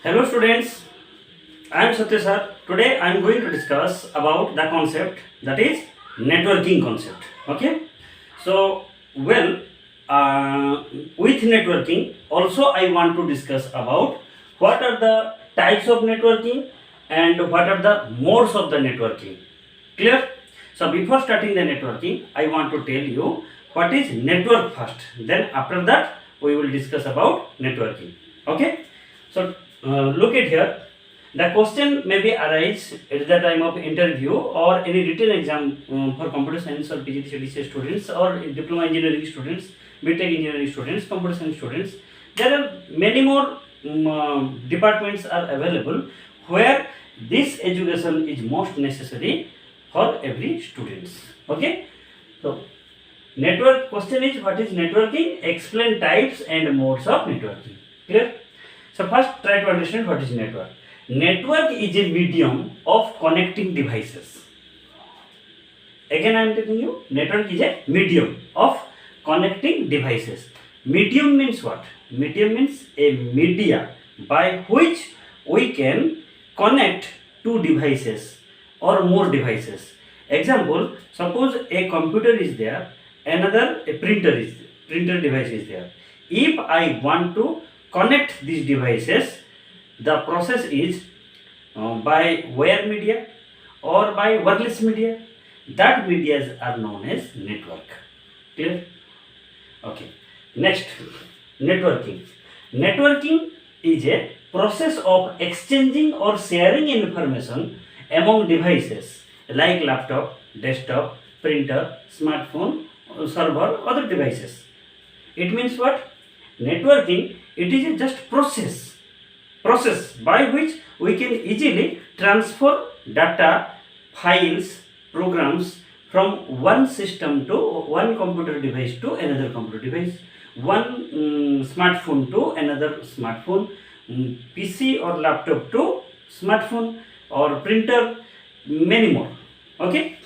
Hello students, I am Satya sir. Today I am going to discuss about the concept that is networking concept. Okay, so well, with networking also I want to discuss about what are the types of networking and what are the modes of the networking. Clear? So before starting the networking, I want to tell you what is network first. Then after that we will discuss about networking. Okay? So look at here. The question may be arise at the time of interview or any written exam for computer science or PGDCE students or diploma engineering students, BTech engineering students, computer science students. There are many more departments are available where this education is most necessary for every students. Okay. So network question is what is networking? Explain types and modes of networking. Clear? So first try to understand what is network. Network is a medium of connecting devices. Again I am telling you, network is a medium of connecting devices. Medium means what? Medium means a media by which we can connect two devices or more devices. Example, suppose a computer is there, another a printer device is there. If I want to connect these devices, the process is by wire media or by wireless media. That medias are known as network. Clear? Okay. Next, networking. Networking is a process of exchanging or sharing information among devices like laptop, desktop, printer, smartphone, server, other devices. It means what? Networking, it is a just process by which we can easily transfer data, files, programs from one system to one computer device to another computer device, one smartphone to another smartphone, PC or laptop to smartphone or printer, many more. Okay,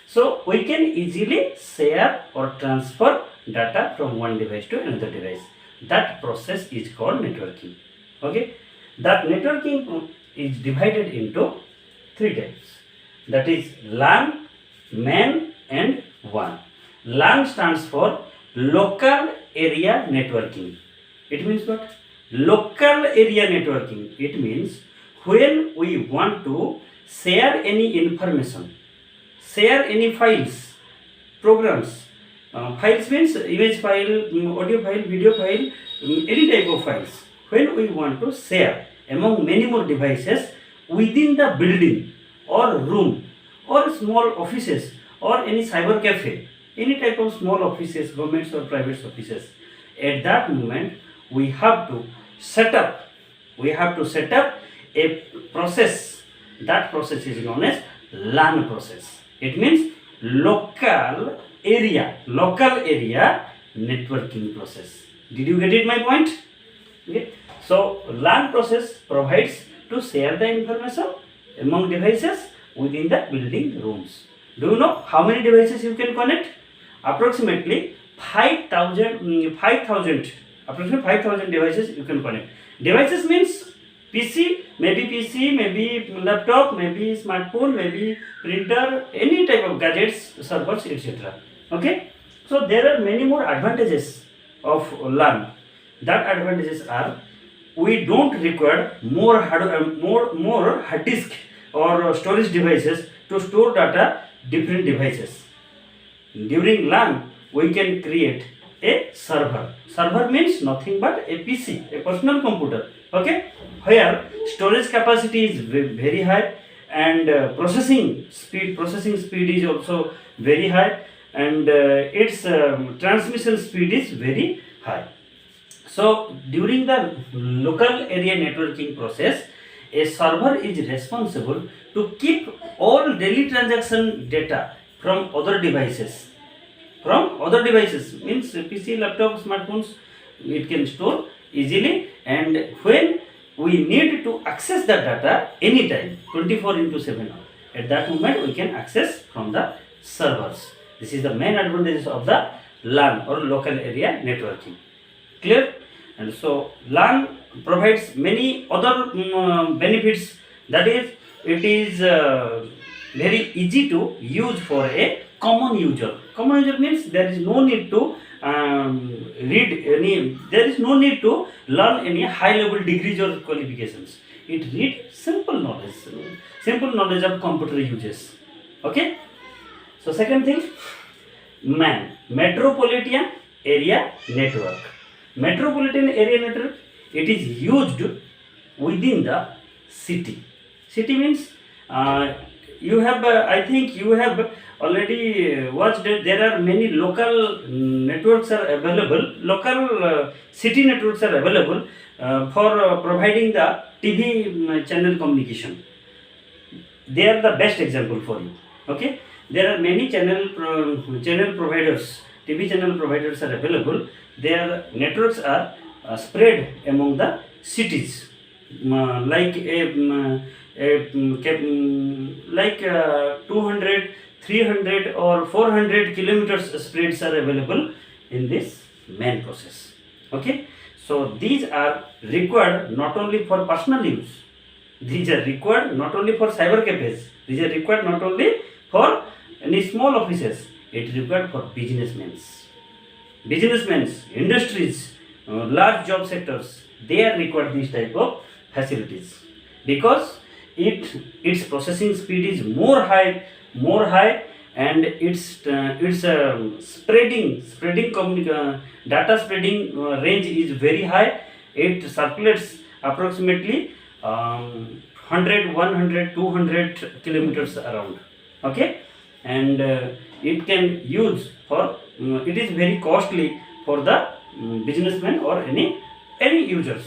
so we can easily share or transfer data from one device to another device. That process is called networking. Okay, that networking is divided into three types. That is LAN, MAN and WAN. LAN stands for local area networking. It means what? Local area networking. It means when we want to share any information, share any files, programs. Files means image file, audio file, video file, any type of files. When we want to share among many more devices within the building or room or small offices or any cyber cafe, any type of small offices, governments or private offices, at that moment we have to set up a process. That process is known as LAN process. It means local area networking process. Did you get it my point? Okay. So LAN process provides to share the information among devices within the building rooms. Do you know how many devices you can connect? Approximately 5,000 approximately 5,000 devices you can connect. Devices means PC, maybe laptop, maybe smartphone, maybe printer, any type of gadgets, servers, etc. Okay. So there are many more advantages of LAN. That advantages are we don't require more hard disk or storage devices to store data different devices. During LAN, we can create a server. Server means nothing but a PC, a personal computer. Okay, where storage capacity is very high and processing speed is also very high and its transmission speed is very high. So during the local area networking process, a server is responsible to keep all daily transaction data from other devices. From other devices means PC, laptop, smartphones, it can store easily, and when we need to access the data anytime 24 into 7 hours, at that moment we can access from the servers. This is the main advantage of the LAN or local area networking. Clear? And so LAN provides many other benefits. That is, it is very easy to use for a common user. Common user means there is no need to read any, there is no need to learn any high level degrees or qualifications. It read simple knowledge of computer uses. Okay. So second thing, MAN, metropolitan area network. Metropolitan area network, it is used within the city. City means you have I think you have already watched it. There are many local networks are available, local city networks are available for providing the TV channel communication. They are the best example for you. Okay, there are many channel providers, TV channel providers are available. Their networks are spread among the cities, like like 200, 300 or 400 kilometers spreads are available in this main process. Okay, so these are required not only for personal use, these are required not only for cyber cafes, these are required not only for any small offices, it is required for businessmen, industries, large job sectors, they are required these type of facilities, because its processing speed is more high, and its data spreading range is very high. It circulates approximately 100, 100, 200 kilometers around. Okay, and it can use for it is very costly for the businessmen or any users.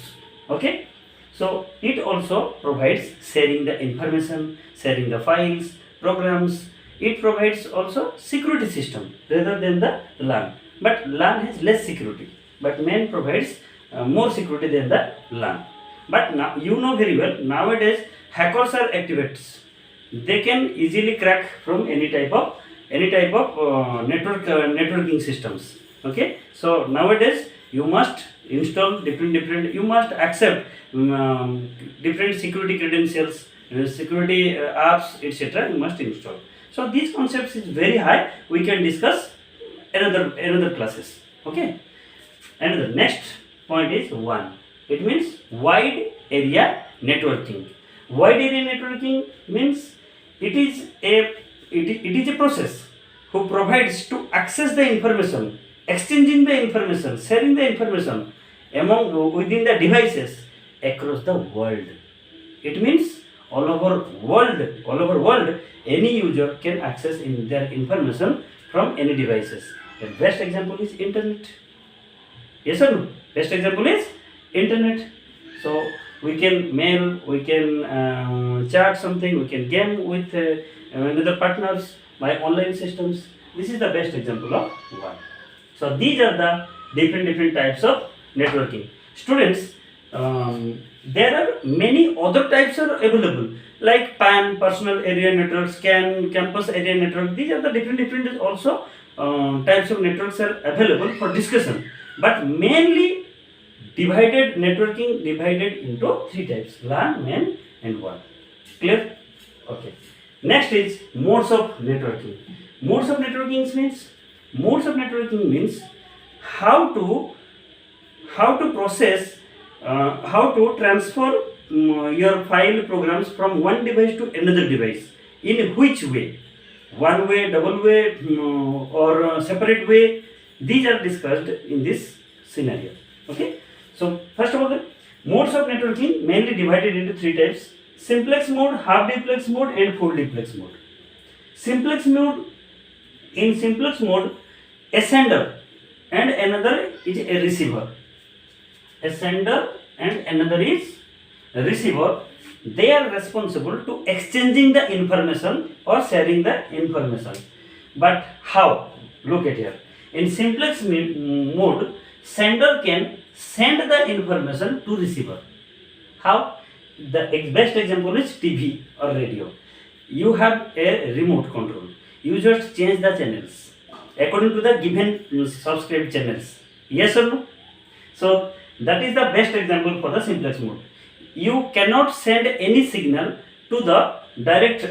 Okay, so it also provides sharing the information, sharing the files, programs. It provides also security system rather than the LAN. But LAN has less security, but MAN provides more security than the LAN. But now you know very well, nowadays hackers are activates. They can easily crack from any type of networking systems. Okay, so nowadays you must install different you must accept different security credentials, security apps, etc. you must install. So these concepts is very high, we can discuss another classes. Okay, and the next point is one, it means wide area networking. Wide area networking means it is a process who provides to access the information, exchanging the information, sharing the information among within the devices across the world. It means all over world, any user can access in their information from any devices. The best example is internet. Yes or no? Best example is internet. So we can mail, we can chat something, we can game with another partners by online systems. This is the best example of one. So these are the different types of networking. Students, there are many other types are available, like PAN, personal area networks, CAN, campus area network. These are the different also types of networks are available for discussion. But mainly divided into three types: LAN, MAN, and WAN. Clear? Okay. Next is modes of networking. Modes of networking means how to process, how to transfer your file programs from one device to another device. In which way? One way, double way, or separate way? These are discussed in this scenario. Okay. So first of all, the modes of networking mainly divided into three types: simplex mode, half duplex mode, and full duplex mode. In simplex mode, a sender and another is a receiver. A sender and another is a receiver. They are responsible to exchanging the information or sharing the information. But how? Look at here. In simplex mode, sender can send the information to receiver. How? The best example is TV or radio. You have a remote control. You just change the channels according to the given subscribed channels. Yes or no? So That is the best example for the simplex mode. You cannot send any signal to the direct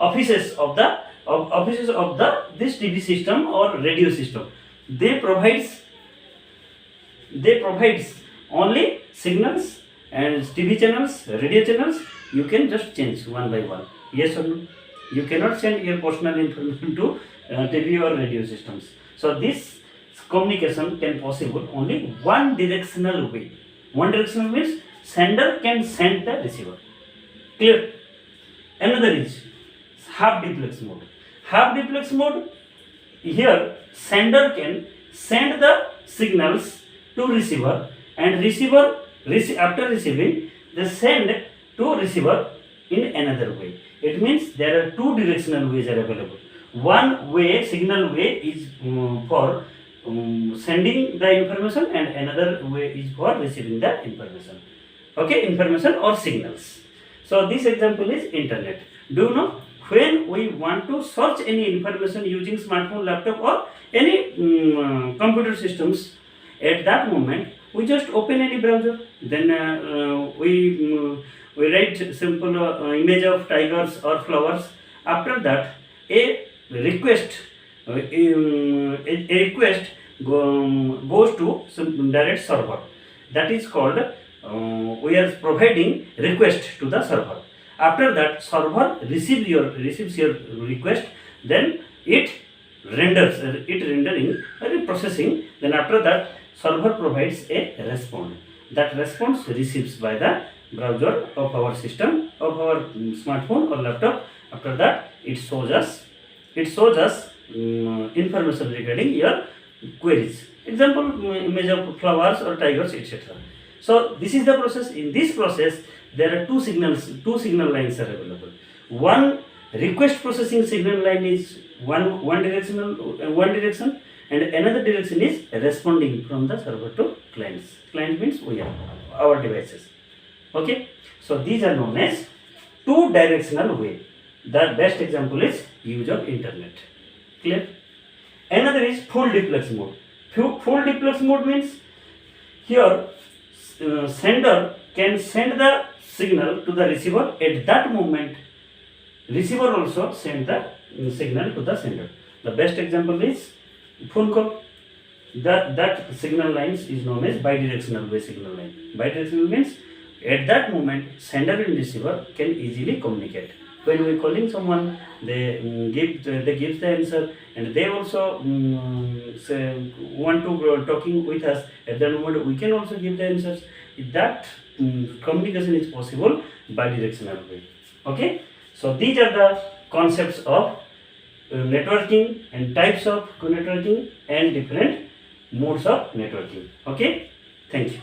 offices of the this TV system or radio system. They provides only signals and TV channels, radio channels. You can just change one by one. Yes or no? You cannot send your personal information to TV or radio systems. So this communication can possible only one directional way. One directional means sender can send the receiver. Clear? Another is half duplex mode. Half duplex mode, here sender can send the signals to receiver, and receiver after receiving they send to receiver in another way. It means there are two directional ways are available. One way, signal way, is for sending the information, and another way is for receiving the information. Okay, information or signals. So this example is internet. Do you know, when we want to search any information using smartphone, laptop or any computer systems, at that moment we just open any browser, then we write simple image of tigers or flowers. After that a request goes to some direct server. That is called we are providing request to the server. After that server receives your request, then it rendering processing. Then after that server provides a response. That response receives by the browser of our system, of our smartphone or laptop. After that it shows us information regarding your queries. Example, image of flowers or tigers, etc. So this is the process. In this process there are two signal lines are available. One request processing signal line is one direction, and another direction is responding from the server to clients. Client means we are our devices. Okay, so these are known as two directional way. The best example is use of internet. Clear? Another is full duplex mode. Full duplex mode means here sender can send the signal to the receiver. At that moment receiver also send the signal to the sender. The best example is phone call. That signal lines is known as bidirectional way signal line. Bidirectional means at that moment sender and receiver can easily communicate. When we calling someone, they give the answer, and they also want to talking with us. At that moment we can also give the answers. That communication is possible bidirectional way. Okay, so these are the concepts of networking and types of networking and different modes of networking. Okay, thank you.